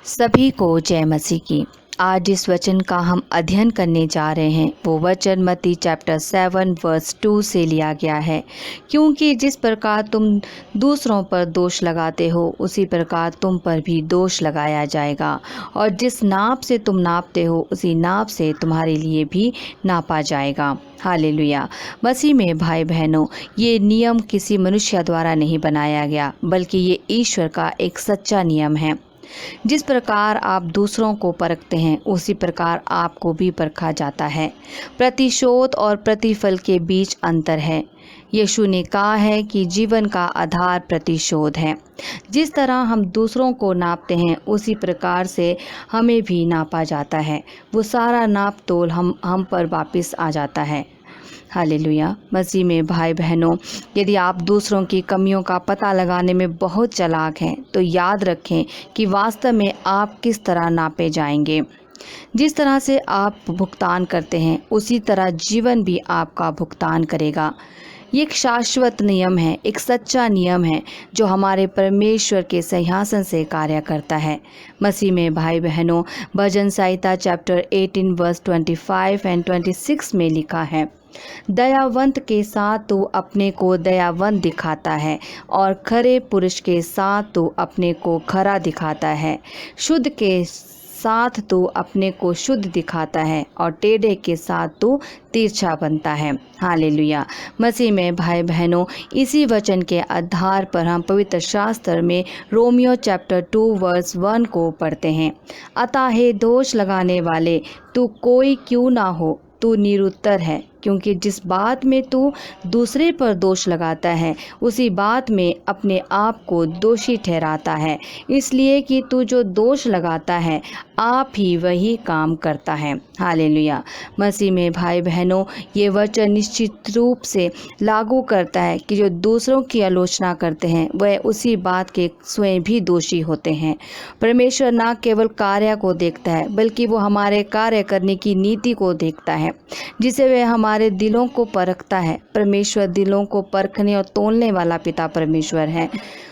सभी को जय मसीह की। आज जिस वचन का हम अध्ययन करने जा रहे हैं वो वचन मत्ती चैप्टर 7 वर्स 2 से लिया गया है। क्योंकि जिस प्रकार तुम दूसरों पर दोष लगाते हो उसी प्रकार तुम पर भी दोष लगाया जाएगा, और जिस नाप से तुम नापते हो उसी नाप से तुम्हारे लिए भी नापा जाएगा। हालेलुया। मसीह में भाई बहनों, ये नियम किसी मनुष्य द्वारा नहीं बनाया गया, बल्कि ये ईश्वर का एक सच्चा नियम है। जिस प्रकार आप दूसरों को परखते हैं उसी प्रकार आपको भी परखा जाता है। प्रतिशोध और प्रतिफल के बीच अंतर है। यीशु ने कहा है कि जीवन का आधार प्रतिशोध है। जिस तरह हम दूसरों को नापते हैं उसी प्रकार से हमें भी नापा जाता है। वो सारा नाप तोल हम पर वापस आ जाता है। हालेलुया। मसीह में भाई बहनों, यदि आप दूसरों की कमियों का पता लगाने में बहुत चालाक हैं तो याद रखें कि वास्तव में आप किस तरह नापे जाएंगे। जिस तरह से आप भुगतान करते हैं उसी तरह जीवन भी आपका भुगतान करेगा। ये एक शाश्वत नियम है, एक सच्चा नियम है जो हमारे परमेश्वर के सिंहासन से कार्य करता है। मसीह में भाई बहनों, भजन संहिता चैप्टर 18 वर्स 25 एंड 26 में लिखा है, दयावंत के साथ तू अपने को दयावंत दिखाता है और खरे पुरुष के साथ तू अपने को खरा दिखाता है। शुद्ध के साथ तू अपने को शुद्ध दिखाता है और टेढ़े के साथ तू तिरछा बनता है। हालेलुया। मसीह में भाई बहनों, इसी वचन के आधार पर हम पवित्र शास्त्र में रोमियो चैप्टर 2 वर्स 1 को पढ़ते हैं। अतः हे दोष लगाने वाले, तू कोई क्यों ना हो, तू निरुत्तर है, क्योंकि जिस बात में तू दूसरे पर दोष लगाता है उसी बात में अपने आप को दोषी ठहराता है, इसलिए कि तू जो दोष लगाता है आप ही वही काम करता है। हालेलुया। मसीह में भाई बहनों, ये वचन निश्चित रूप से लागू करता है कि जो दूसरों की आलोचना करते हैं वह उसी बात के स्वयं भी दोषी होते हैं। परमेश्वर न केवल कार्य को देखता है बल्कि वो हमारे कार्य करने की नीति को देखता है, जिसे वह हमारे दिलों को परखता है। परमेश्वर दिलों को परखने और तोलने वाला पिता परमेश्वर है।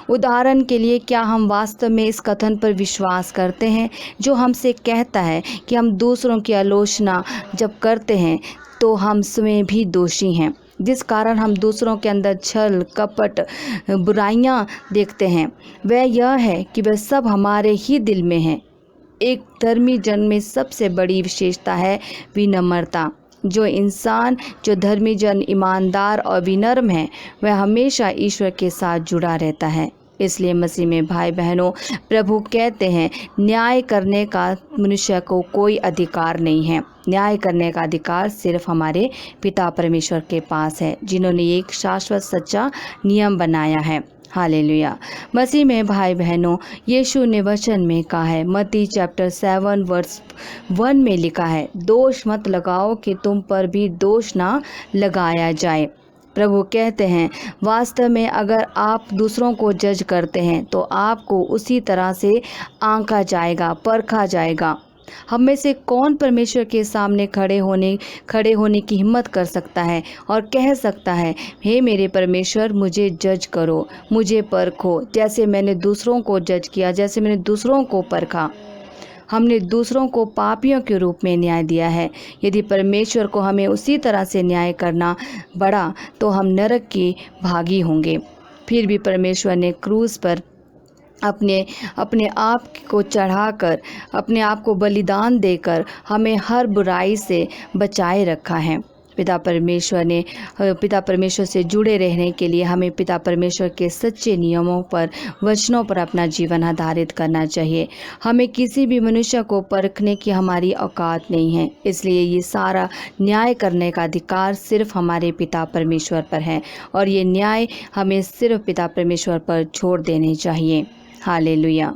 उदाहरण के लिए, क्या हम वास्तव में इस कथन पर विश्वास करते हैं जो हमसे कहता है कि हम दूसरों की आलोचना जब करते हैं तो हम स्वयं भी दोषी हैं, जिस कारण हम दूसरों के अंदर छल कपट बुराइयां देखते हैं? वह यह है कि वह सब हमारे ही दिल में है। एक धर्मी जन में सबसे बड़ी विशेषता है विनम्रता। जो धर्मी जन ईमानदार और विनम्र है वह हमेशा ईश्वर के साथ जुड़ा रहता है। इसलिए मसीह में भाई बहनों, प्रभु कहते हैं, न्याय करने का मनुष्य को कोई अधिकार नहीं है। न्याय करने का अधिकार सिर्फ हमारे पिता परमेश्वर के पास है, जिन्होंने एक शाश्वत सच्चा नियम बनाया है। हालेलुया। मसीह में भाई बहनों, यीशु ने वचन में कहा है, मत्ती चैप्टर 7 वर्स 1 में लिखा है, दोष मत लगाओ कि तुम पर भी दोष ना लगाया जाए। प्रभु कहते हैं, वास्तव में अगर आप दूसरों को जज करते हैं तो आपको उसी तरह से आंका जाएगा, परखा जाएगा। हम में से कौन परमेश्वर के सामने खड़े होने की हिम्मत कर सकता है और कह सकता है, हे मेरे परमेश्वर, मुझे जज करो, मुझे परखो, जैसे मैंने दूसरों को जज किया, जैसे मैंने दूसरों को परखा। हमने दूसरों को पापियों के रूप में न्याय दिया है। यदि परमेश्वर को हमें उसी तरह से न्याय करना पड़ा तो हम नरक के भागी होंगे। फिर भी परमेश्वर ने क्रूस पर अपने आप को चढ़ाकर, अपने आप को बलिदान देकर हमें हर बुराई से बचाए रखा है। पिता परमेश्वर से जुड़े रहने के लिए हमें पिता परमेश्वर के सच्चे नियमों पर, वचनों पर अपना जीवन आधारित करना चाहिए। हमें किसी भी मनुष्य को परखने की हमारी औकात नहीं है, इसलिए ये सारा न्याय करने का अधिकार सिर्फ हमारे पिता परमेश्वर पर है, और ये न्याय हमें सिर्फ पिता परमेश्वर पर छोड़ देने चाहिए। हालेलुया।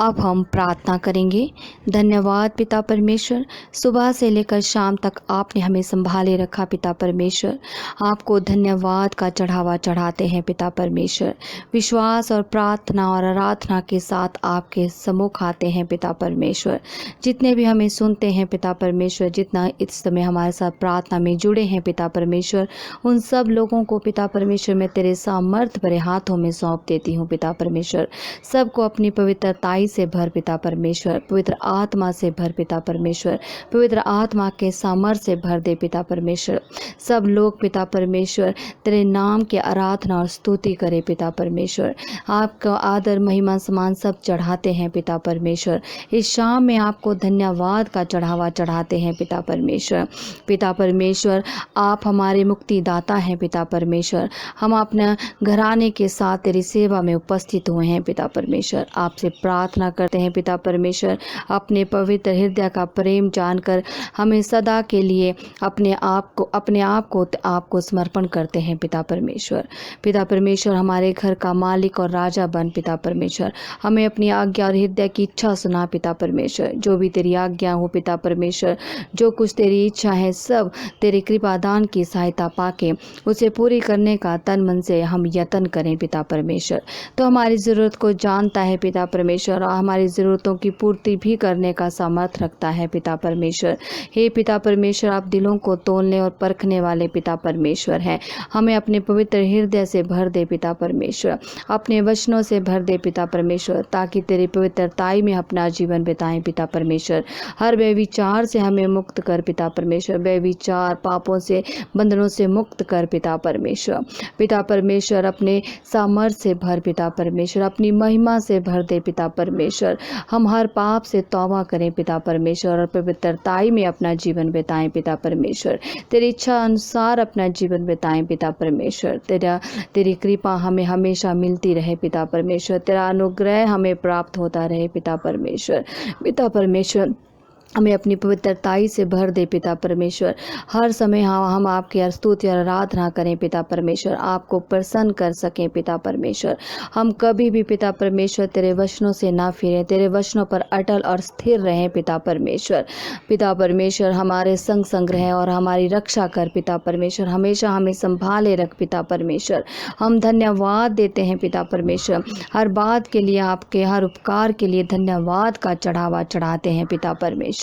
अब हम प्रार्थना करेंगे। धन्यवाद पिता परमेश्वर, सुबह से लेकर शाम तक आपने हमें संभाले रखा पिता परमेश्वर। आपको धन्यवाद का चढ़ावा चढ़ाते हैं पिता परमेश्वर। विश्वास और प्रार्थना और आराधना के साथ आपके सम्मुख आते हैं पिता परमेश्वर। जितने भी हमें सुनते हैं पिता परमेश्वर, जितना इस समय हमारे साथ प्रार्थना में जुड़े हैं पिता परमेश्वर, उन सब लोगों को पिता परमेश्वर मैं तेरे सामर्थ भरे हाथों में सौंप देती हूँ पिता परमेश्वर। सबको अपनी पवित्रताई से भर पिता परमेश्वर, पवित्र आत्मा से भर पिता परमेश्वर, पवित्र आत्मा के सामर्थ्य से भर दे पिता परमेश्वर। सब लोग पिता परमेश्वर तेरे नाम की आराधना और स्तुति करे पिता परमेश्वर। आपका आदर महिमा सम्मान सब चढ़ाते हैं पिता परमेश्वर। इस शाम में आपको धन्यवाद का चढ़ावा चढ़ाते हैं पिता परमेश्वर। पिता परमेश्वर आप हमारे मुक्तिदाता हैं पिता परमेश्वर। हम अपने घराने के साथ तेरी सेवा में उपस्थित हुए हैं पिता परमेश्वर। आपसे प्रार्थना करते हैं पिता परमेश्वर, अपने पवित्र हृदय का प्रेम जानकर हमें सदा के लिए अपने आप को आपको समर्पण करते हैं पिता परमेश्वर। पिता परमेश्वर हमारे घर का मालिक और राजा बन पिता परमेश्वर। हमें अपनी आज्ञा और हृदय की इच्छा सुना पिता परमेश्वर। जो भी तेरी आज्ञा हो पिता परमेश्वर, जो कुछ तेरी इच्छा है सब तेरी कृपा दान की सहायता पाके उसे पूरी करने का तन मन से हम यत्न करें पिता परमेश्वर। तो हमारी ज़रूरत को जानता है पिता परमेश्वर और हमारी ज़रूरतों की पूर्ति भी करने का सामर्थ्य रखता है पिता परमेश्वर। हे पिता परमेश्वर आप दिलों को तोलने और परखने वाले पिता परमेश्वर हैं। हमें अपने पवित्र हृदय से भर दे पिता परमेश्वर, अपने वचनों से भर दे पिता परमेश्वर, ताकि तेरी पवित्रताई में अपना जीवन बिताएं पिता परमेश्वर। हर व्यभिचार से हमें मुक्त कर पिता परमेश्वर, व्यभिचार पापों से बंधनों से मुक्त कर पिता परमेश्वर। पिता परमेश्वर अपने सामर्थ्य से भर पिता परमेश्वर, अपनी महिमा से भर दे पिता परमेश्वर। हम हर पाप से तौबा करें पिता परमेश्वर और पवित्रताई में अपना जीवन बिताएं पिता परमेश्वर। तेरी इच्छा अनुसार अपना जीवन बिताएं पिता परमेश्वर। तेरी कृपा हमें हमेशा मिलती रहे पिता परमेश्वर। तेरा अनुग्रह हमें प्राप्त होता रहे पिता परमेश्वर। पिता परमेश्वर हमें अपनी पवित्रताई से भर दे पिता परमेश्वर। हर समय हम आपकी स्तुति और आराधना करें पिता परमेश्वर, आपको प्रसन्न कर सकें पिता परमेश्वर। हम कभी भी पिता परमेश्वर तेरे वचनों से ना फिरें, तेरे वचनों पर अटल और स्थिर रहें पिता परमेश्वर। पिता परमेश्वर हमारे संग संग रहें और हमारी रक्षा कर पिता परमेश्वर। हमेशा हमें संभाले रख पिता परमेश्वर। हम धन्यवाद देते हैं पिता परमेश्वर, हर बात के लिए आपके हर उपकार के लिए धन्यवाद का चढ़ावा चढ़ाते हैं पिता परमेश्वर।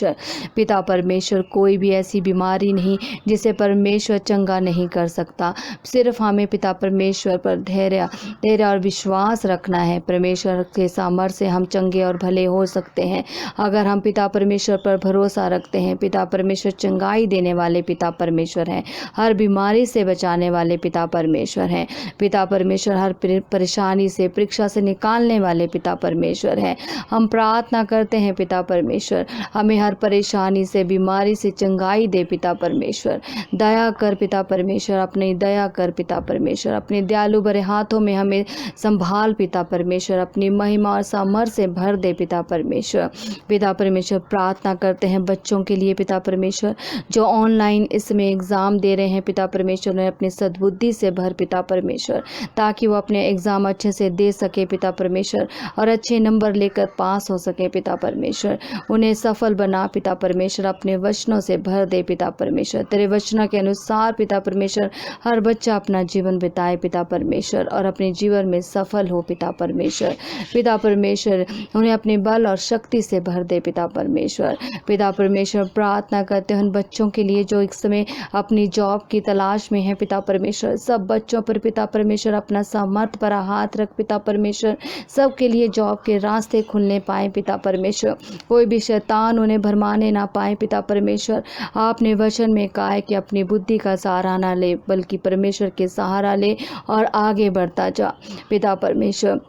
पिता परमेश्वर कोई भी ऐसी बीमारी नहीं जिसे परमेश्वर चंगा नहीं कर सकता। सिर्फ हमें पिता परमेश्वर पर धैर्य और विश्वास रखना है। परमेश्वर के सामर्थ्य से हम चंगे और भले हो सकते हैं अगर हम पिता परमेश्वर पर भरोसा रखते हैं। पिता परमेश्वर चंगाई देने वाले पिता परमेश्वर हैं, हर बीमारी से बचाने वाले पिता परमेश्वर हैं। पिता परमेश्वर हर परेशानी से परीक्षा से निकालने वाले पिता परमेश्वर हैं। हम प्रार्थना करते हैं पिता परमेश्वर हमें हर परेशानी से बीमारी से चंगाई दे पिता परमेश्वर। दया कर पिता परमेश्वर, अपनी दया कर पिता परमेश्वर। अपने दयालु भरे हाथों में हमें संभाल पिता परमेश्वर, अपनी महिमा और सामर्थ्य से भर दे पिता परमेश्वर। पिता परमेश्वर प्रार्थना करते हैं बच्चों के लिए पिता परमेश्वर जो ऑनलाइन इसमें एग्ज़ाम दे रहे हैं पिता परमेश्वर। उन्हें अपनी सद्बुद्धि से भर पिता परमेश्वर, ताकि वो अपने एग्ज़ाम अच्छे से दे सके पिता परमेश्वर और अच्छे नंबर लेकर पास हो सके पिता परमेश्वर। उन्हें सफल बना पिता परमेश्वर, अपने वचनों से भर दे पिता परमेश्वर। तेरे वचनों के अनुसार पिता परमेश्वर हर बच्चा अपना जीवन बिताए पिता परमेश्वर और अपने जीवन में सफल हो पिता परमेश्वर। पिता परमेश्वर उन्हें अपने बल और शक्ति से भर दे पिता परमेश्वर। पिता परमेश्वर प्रार्थना करते हैं उन बच्चों के लिए जो एक समय अपनी जॉब की तलाश में है पिता परमेश्वर। सब बच्चों पर पिता परमेश्वर अपना सामर्थ्य पर हाथ रख पिता परमेश्वर। सबके लिए जॉब के रास्ते खुलने पाए पिता परमेश्वर। कोई भी शैतान उन्हें भरमाने ना पाए पिता परमेश्वर। आपने वचन में कहा है कि अपनी बुद्धि का सहारा ना ले बल्कि परमेश्वर के सहारा ले और आगे बढ़ता जा पिता परमेश्वर।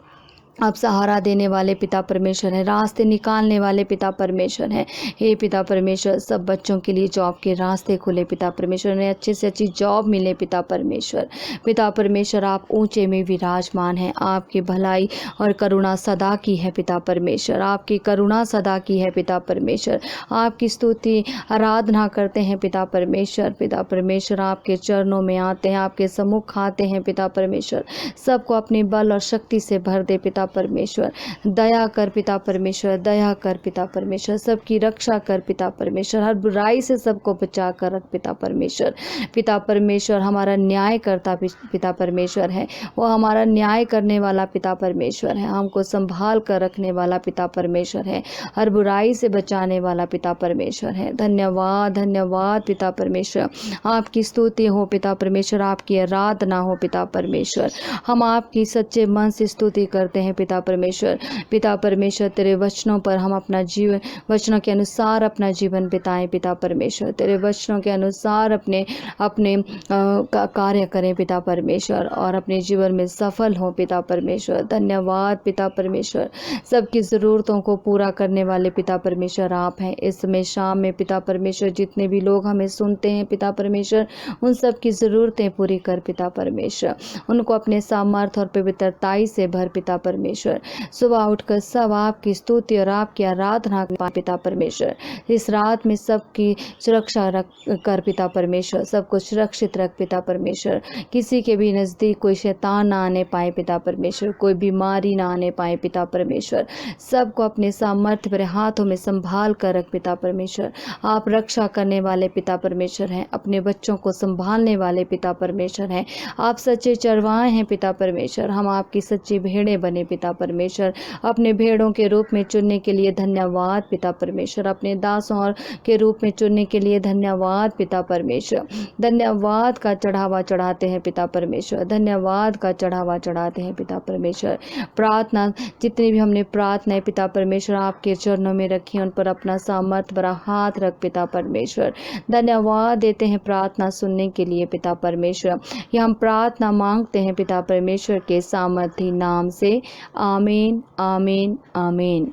आप सहारा देने वाले पिता परमेश्वर हैं, रास्ते निकालने वाले पिता परमेश्वर हैं। हे पिता परमेश्वर सब बच्चों के लिए जॉब के रास्ते खुले पिता परमेश्वर, उन्हें अच्छे से अच्छी जॉब मिले पिता परमेश्वर। पिता परमेश्वर आप ऊंचे में विराजमान हैं, आपकी भलाई और करुणा सदा की है पिता परमेश्वर। आपकी करुणा सदा की है पिता परमेश्वर। आपकी स्तुति आराधना करते हैं पिता परमेश्वर। पिता परमेश्वर आपके चरणों में आते हैं, आपके सम्मुख आते हैं पिता परमेश्वर। सबको अपने बल और शक्ति से भर दे पिता परमेश्वर। दया कर पिता परमेश्वर, दया कर पिता परमेश्वर। सबकी रक्षा कर पिता परमेश्वर, हर बुराई से सबको बचा कर रख पिता परमेश्वर। पिता परमेश्वर हमारा न्याय करता पिता परमेश्वर है, वो हमारा न्याय करने वाला पिता परमेश्वर है। हमको संभाल कर रखने वाला पिता परमेश्वर है, हर बुराई से बचाने वाला पिता परमेश्वर है। धन्यवाद धन्यवाद पिता परमेश्वर। आपकी स्तुति हो पिता परमेश्वर, आपकी आराधना हो पिता परमेश्वर। हम आपकी सच्चे मन से स्तुति करते हैं पिता परमेश्वर। पिता परमेश्वर, तेरे वचनों पर हम अपना जीवन, वचनों के अनुसार अपना जीवन बिताएं पिता परमेश्वर। तेरे वचनों के अनुसार अपने अपने कार्य करें पिता परमेश्वर, और अपने जीवन में सफल हों पिता परमेश्वर। धन्यवाद पिता परमेश्वर। सबकी ज़रूरतों को पूरा करने वाले पिता परमेश्वर आप हैं। इस समय शाम में पिता परमेश्वर, जितने भी लोग हमें सुनते हैं पिता परमेश्वर, उन सब की ज़रूरतें पूरी कर पिता परमेश्वर। उनको अपने सामर्थ्य और पवित्रताई से भर पिता परमेश्वर। सुबह उठकर सब आपकी स्तुति और आपकी आराधना पिता परमेश्वर। इस रात में सबकी सुरक्षा रख कर पिता परमेश्वर, सबको सुरक्षित रख पिता परमेश्वर। किसी के भी नज़दीक कोई शैतान ना आने पाए पिता परमेश्वर, कोई बीमारी ना आने पाए पिता परमेश्वर। सबको अपने सामर्थ्य भरे हाथों में संभाल कर रख पिता परमेश्वर। आप रक्षा करने वाले पिता परमेश्वर हैं, अपने बच्चों को संभालने वाले पिता परमेश्वर हैं। आप सच्चे चरवाहे हैं पिता परमेश्वर। हम आपकी सच्ची भेड़ें बने पिता परमेश्वर। अपने भेड़ों के रूप में चुनने के लिए धन्यवाद पिता परमेश्वर। अपने दासों के रूप में चुनने के लिए धन्यवाद पिता परमेश्वर। धन्यवाद का चढ़ावा चढ़ाते हैं पिता परमेश्वर। धन्यवाद का चढ़ावा चढ़ाते हैं पिता परमेश्वर। प्रार्थना, जितनी भी हमने प्रार्थनाएं पिता परमेश्वर आपके चरणों में रखी, उन पर अपना सामर्थ भरा हाथ रख पिता परमेश्वर। धन्यवाद देते हैं प्रार्थना सुनने के लिए पिता परमेश्वर। ये हम प्रार्थना मांगते हैं पिता परमेश्वर के सामर्थी नाम से। आमीन, आमीन, आमीन।